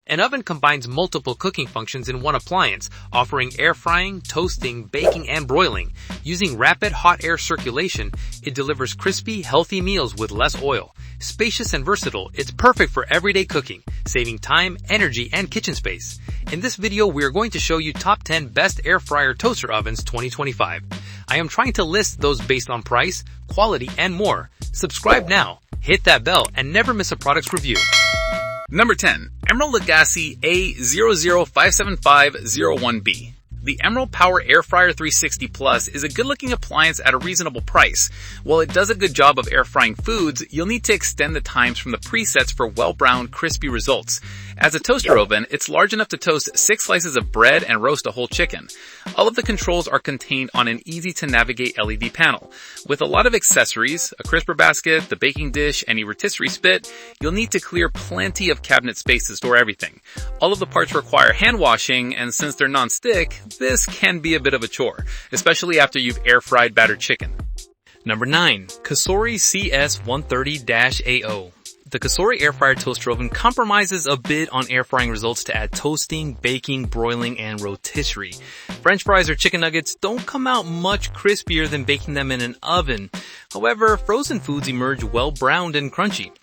An oven combines multiple cooking functions in one appliance, offering air frying, toasting, baking, and broiling. Using rapid hot air circulation, it delivers crispy, healthy meals with less oil. Spacious and versatile, it's perfect for everyday cooking, saving time, energy, and kitchen space. In this video, we are going to show you top 10 best air fryer toaster ovens 2025. I am trying to list those based on price, quality, and more. Subscribe now, hit that bell, and never miss a product's review. Number 10. Emerald Legassi A00575001B. The Emerald Power Air Fryer 360 Plus is a good-looking appliance at a reasonable price. While it does a good job of air frying foods, you'll need to extend the times from the presets for well-browned, crispy results. As a toaster oven, it's large enough to toast 6 slices of bread and roast a whole chicken. All of the controls are contained on an easy-to-navigate LED panel. With a lot of accessories, a crisper basket, the baking dish, and a rotisserie spit, you'll need to clear plenty of cabinet space to store everything. All of the parts require hand washing, and since they're non-stick, this can be a bit of a chore, especially after you've air-fried battered chicken. Number 9. Casori CS130-AO. The Casori air fryer toaster oven compromises a bit on air frying results to add toasting, baking, broiling, and rotisserie. French fries or chicken nuggets don't come out much crispier than baking them in an oven. However, frozen foods emerge well browned and crunchy.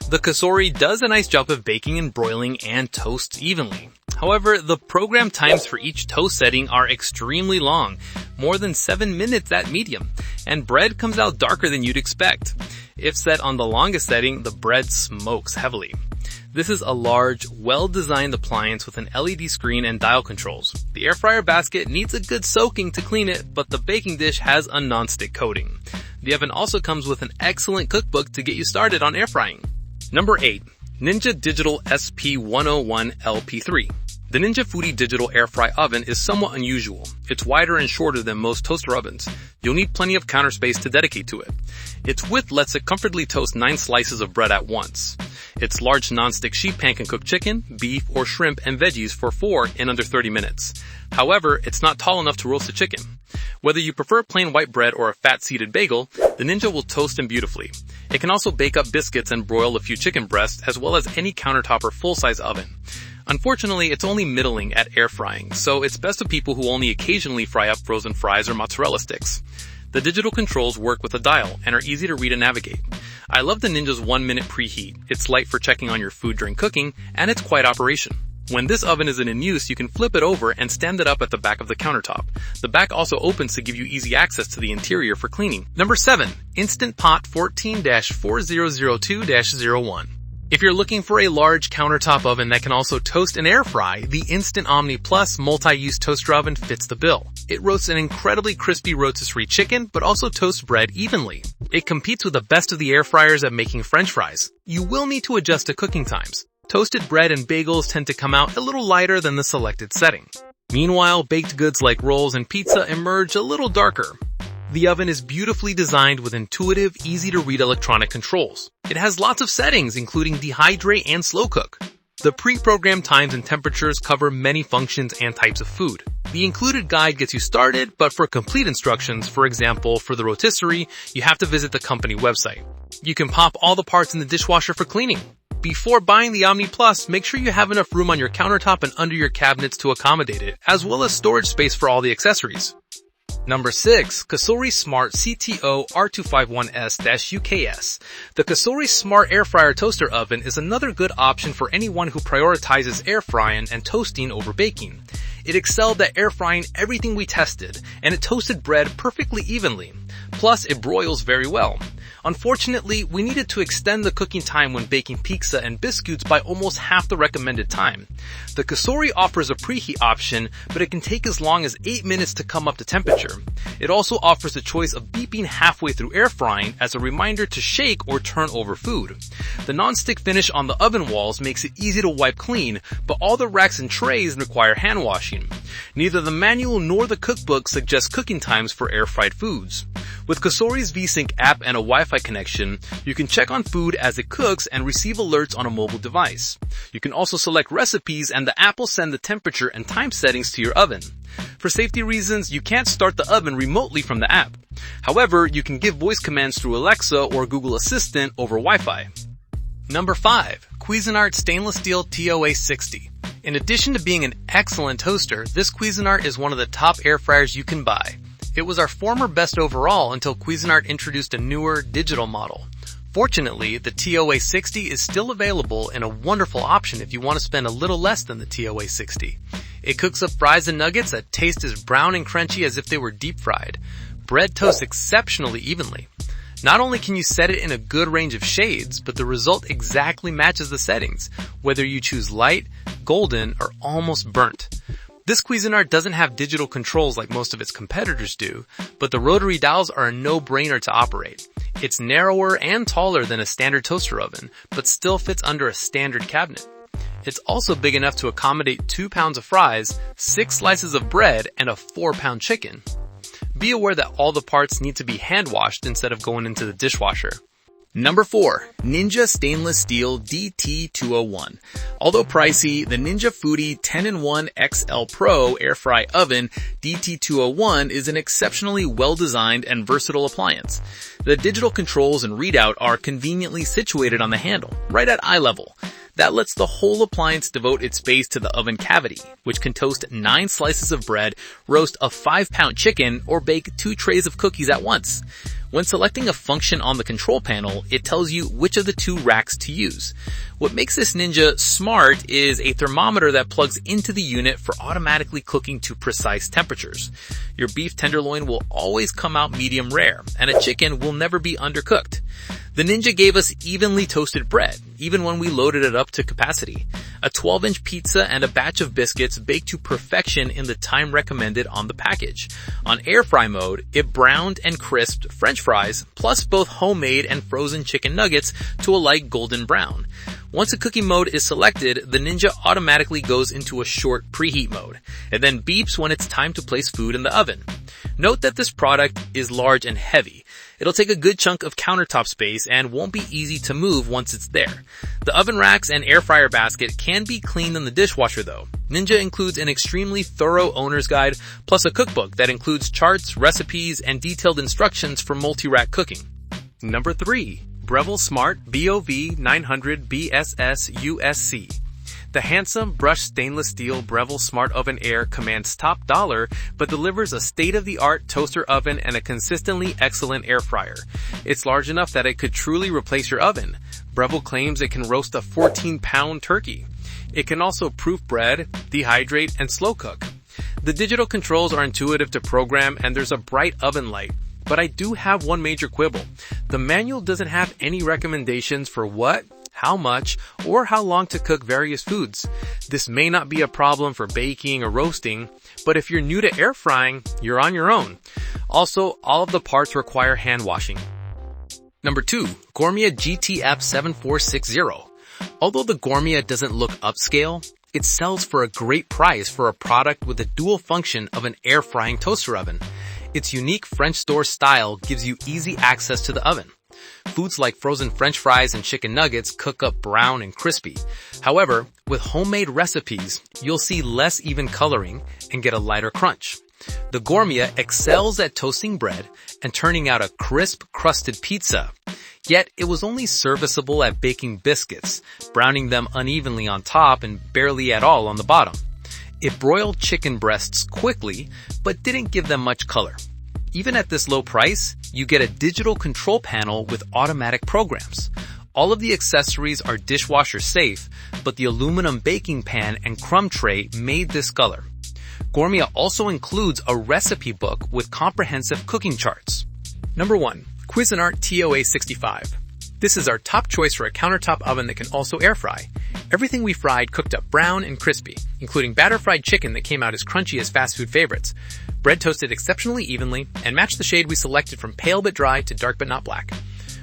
The Casori does a nice job of baking and broiling and toasts evenly. However, the program times for each toast setting are extremely long, more than 7 minutes at medium, and bread comes out darker than you'd expect. If set on the longest setting, the bread smokes heavily. This is a large, well-designed appliance with an LED screen and dial controls. The air fryer basket needs a good soaking to clean it, but the baking dish has a non-stick coating. The oven also comes with an excellent cookbook to get you started on air frying. Number 8. Ninja Digital SP101 LP3. The Ninja Foodie Digital Air Fry Oven is somewhat unusual. It's wider and shorter than most toaster ovens. You'll need plenty of counter space to dedicate to it. Its width lets it comfortably toast 9 slices of bread at once. Its large non-stick sheet pan can cook chicken, beef, or shrimp and veggies for 4 in under 30 minutes. However, it's not tall enough to roast a chicken. Whether you prefer plain white bread or a fat-seeded bagel, the Ninja will toast them beautifully. It can also bake up biscuits and broil a few chicken breasts as well as any countertop or full-size oven. Unfortunately, it's only middling at air frying, so it's best for people who only occasionally fry up frozen fries or mozzarella sticks. The digital controls work with a dial and are easy to read and navigate. I love the Ninja's 1-minute preheat. It's light for checking on your food during cooking, and it's quiet operation. When this oven isn't in use, you can flip it over and stand it up at the back of the countertop. The back also opens to give you easy access to the interior for cleaning. Number 7. Instant Pot 14-4002-01. If you're looking for a large countertop oven that can also toast and air fry, the Instant Omni Plus multi-use toaster oven fits the bill. It roasts an incredibly crispy rotisserie chicken, but also toasts bread evenly. It competes with the best of the air fryers at making French fries. You will need to adjust to cooking times. Toasted bread and bagels tend to come out a little lighter than the selected setting. Meanwhile, baked goods like rolls and pizza emerge a little darker. The oven is beautifully designed with intuitive, easy-to-read electronic controls. It has lots of settings, including dehydrate and slow cook. The pre-programmed times and temperatures cover many functions and types of food. The included guide gets you started, but for complete instructions, for example, for the rotisserie, you have to visit the company website. You can pop all the parts in the dishwasher for cleaning. Before buying the Omni Plus, make sure you have enough room on your countertop and under your cabinets to accommodate it, as well as storage space for all the accessories. Number 6. Casori Smart CTO R251S-UKS. The Casori Smart Air Fryer Toaster Oven is another good option for anyone who prioritizes air frying and toasting over baking. It excelled at air frying everything we tested, and it toasted bread perfectly evenly. Plus, it broils very well. Unfortunately, we needed to extend the cooking time when baking pizza and biscuits by almost half the recommended time. The Casori offers a preheat option, but it can take as long as 8 minutes to come up to temperature. It also offers the choice of beeping halfway through air frying as a reminder to shake or turn over food. The non-stick finish on the oven walls makes it easy to wipe clean, but all the racks and trays require hand washing. Neither the manual nor the cookbook suggest cooking times for air-fried foods. With Casori's VSync app and a Wi-Fi connection, you can check on food as it cooks and receive alerts on a mobile device. You can also select recipes and the app will send the temperature and time settings to your oven. For safety reasons, you can't start the oven remotely from the app. However, you can give voice commands through Alexa or Google Assistant over Wi-Fi. Number 5. Cuisinart Stainless Steel TOA 60. In addition to being an excellent toaster, this Cuisinart is one of the top air fryers you can buy. It was our former best overall until Cuisinart introduced a newer digital model. Fortunately, the TOA 60 is still available and a wonderful option if you want to spend a little less than the TOA 60. It cooks up fries and nuggets that taste as brown and crunchy as if they were deep fried. Bread toasts exceptionally evenly. Not only can you set it in a good range of shades, but the result exactly matches the settings, whether you choose light, golden, or almost burnt. This Cuisinart doesn't have digital controls like most of its competitors do, but the rotary dials are a no-brainer to operate. It's narrower and taller than a standard toaster oven, but still fits under a standard cabinet. It's also big enough to accommodate 2 pounds of fries, 6 slices of bread, and a 4-pound chicken. Be aware that all the parts need to be hand-washed instead of going into the dishwasher. Number 4. Ninja Stainless Steel DT201. Although pricey, the Ninja Foodie 10-in-1 XL Pro Air Fry Oven DT201 is an exceptionally well-designed and versatile appliance. The digital controls and readout are conveniently situated on the handle, right at eye level. That lets the whole appliance devote its space to the oven cavity, which can toast 9 slices of bread, roast a 5-pound chicken, or bake 2 trays of cookies at once. When selecting a function on the control panel, it tells you which of the 2 racks to use. What makes this Ninja smart is a thermometer that plugs into the unit for automatically cooking to precise temperatures. Your beef tenderloin will always come out medium rare, and a chicken will never be undercooked. The Ninja gave us evenly toasted bread, even when we loaded it up to capacity. A 12-inch pizza and a batch of biscuits baked to perfection in the time recommended on the package. On air fry mode, it browned and crisped French fries, plus both homemade and frozen chicken nuggets to a light golden brown. Once a cooking mode is selected, the Ninja automatically goes into a short preheat mode. It then beeps when it's time to place food in the oven. Note that this product is large and heavy. It'll take a good chunk of countertop space and won't be easy to move once it's there. The oven racks and air fryer basket can be cleaned in the dishwasher though. Ninja includes an extremely thorough owner's guide, plus a cookbook that includes charts, recipes, and detailed instructions for multi-rack cooking. Number 3. Breville Smart BOV 900 BSS USC. The handsome brushed stainless steel Breville Smart Oven Air commands top dollar, but delivers a state-of-the-art toaster oven and a consistently excellent air fryer. It's large enough that it could truly replace your oven. Breville claims it can roast a 14-pound turkey. It can also proof bread, dehydrate, and slow cook. The digital controls are intuitive to program and there's a bright oven light. But I do have one major quibble. The manual doesn't have any recommendations for what, how much, or how long to cook various foods. This may not be a problem for baking or roasting, but if you're new to air frying, you're on your own. Also, all of the parts require hand washing. Number 2. Gourmia GTF 7460. Although the Gourmia doesn't look upscale, it sells for a great price for a product with the dual function of an air frying toaster oven. Its unique French door style gives you easy access to the oven. Foods like frozen French fries and chicken nuggets cook up brown and crispy. However, with homemade recipes, you'll see less even coloring and get a lighter crunch. The Gourmia excels at toasting bread and turning out a crisp, crusted pizza. Yet, it was only serviceable at baking biscuits, browning them unevenly on top and barely at all on the bottom. It broiled chicken breasts quickly, but didn't give them much color. Even at this low price, you get a digital control panel with automatic programs. All of the accessories are dishwasher safe, but the aluminum baking pan and crumb tray made this color. Gourmia also includes a recipe book with comprehensive cooking charts. Number 1. Cuisinart TOA 65. This is our top choice for a countertop oven that can also air fry. Everything we fried cooked up brown and crispy, including batter-fried chicken that came out as crunchy as fast food favorites. Bread toasted exceptionally evenly and matched the shade we selected from pale but dry to dark but not black.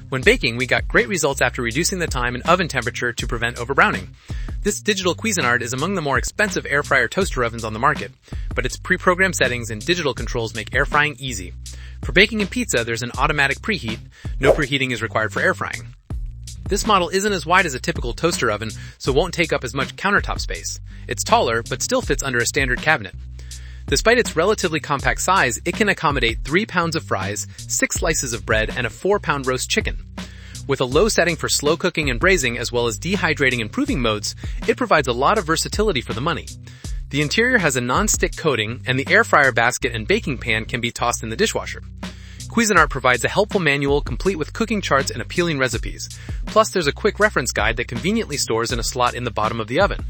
When baking, we got great results after reducing the time and oven temperature to prevent overbrowning. This digital Cuisinart is among the more expensive air fryer toaster ovens on the market, but its pre-programmed settings and digital controls make air frying easy. For baking and pizza, there's an automatic preheat. No preheating is required for air frying. This model isn't as wide as a typical toaster oven, so won't take up as much countertop space. It's taller, but still fits under a standard cabinet. Despite its relatively compact size, it can accommodate 3 pounds of fries, 6 slices of bread, and a 4-pound roast chicken. With a low setting for slow cooking and braising as well as dehydrating and proving modes, it provides a lot of versatility for the money. The interior has a non-stick coating, and the air fryer basket and baking pan can be tossed in the dishwasher. Cuisinart provides a helpful manual complete with cooking charts and appealing recipes. Plus, there's a quick reference guide that conveniently stores in a slot in the bottom of the oven.